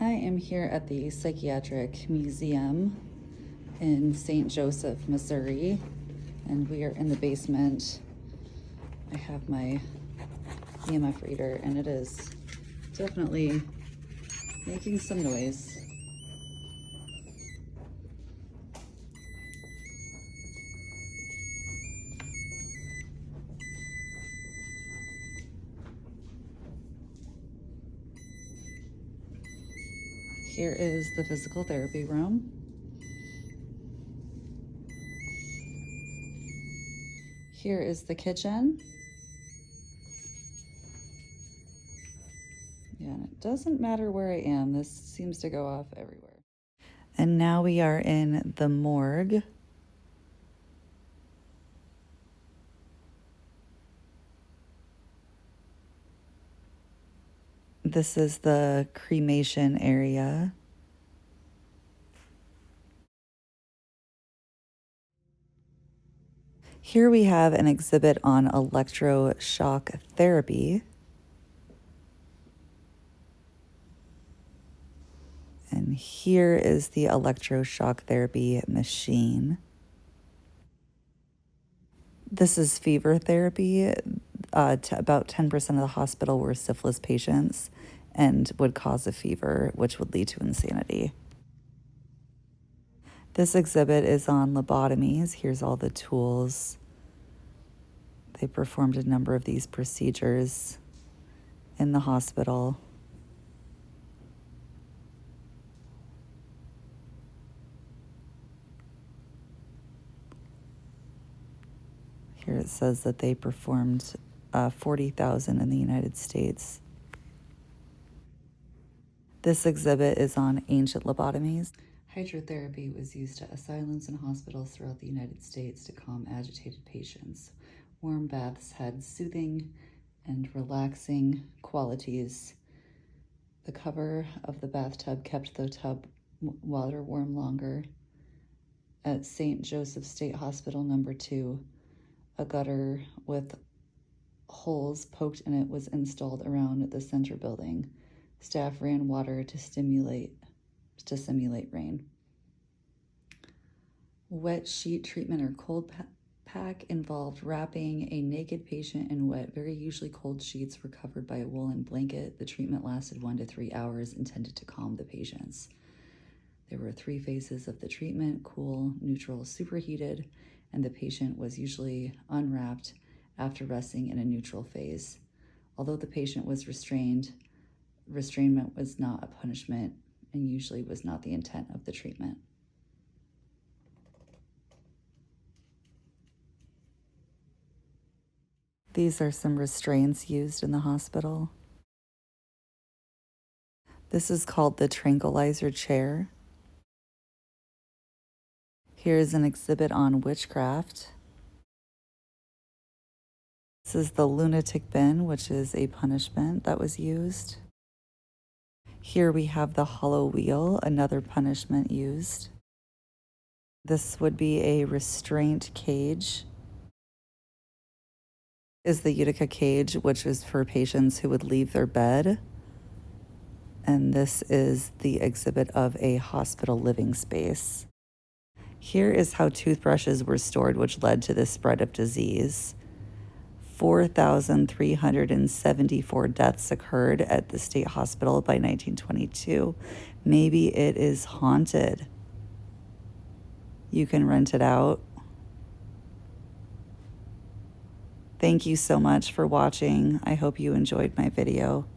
I am here at the Psychiatric Museum in St. Joseph, Missouri, and we are in the basement. I have my EMF reader, and it is definitely making some noise. Here is the physical therapy room. Here is the kitchen. Yeah, and it doesn't matter where I am. This seems to go off everywhere. And now we are in the morgue. This is the cremation area. Here we have an exhibit on electroshock therapy. And here is the electroshock therapy machine. This is fever therapy. About 10% of the hospital were syphilis patients and would cause a fever, which would lead to insanity. This exhibit is on lobotomies. Here's all the tools. They performed a number of these procedures in the hospital. Here it says that they performed 40,000 in the United States. This exhibit is on ancient lobotomies. Hydrotherapy was used at asylums and hospitals throughout the United States to calm agitated patients. Warm baths had soothing and relaxing qualities. The cover of the bathtub kept the tub water warm longer. At St. Joseph State Hospital No. 2, a gutter with holes poked in it was installed around the center building. Staff ran water to simulate rain. Wet sheet treatment or cold pack involved wrapping a naked patient in wet, very usually cold sheets were covered by a woolen blanket. The treatment lasted 1 to 3 hours, intended to calm the patients. There were 3 phases of the treatment: cool, neutral, superheated, and the patient was usually unwrapped after resting in a neutral phase. Although the patient was restrained, restrainment was not a punishment and usually was not the intent of the treatment. These are some restraints used in the hospital. This is called the tranquilizer chair. Here's an exhibit on witchcraft. This is the lunatic bin, which is a punishment that was used. Here we have the hollow wheel, another punishment used. This would be a restraint cage. Is the Utica cage, which is for patients who would leave their bed. And this is the exhibit of a hospital living space. Here is how toothbrushes were stored, which led to the spread of disease. 4,374 deaths occurred at the state hospital by 1922. Maybe it is haunted. You can rent it out. Thank you so much for watching. I hope you enjoyed my video.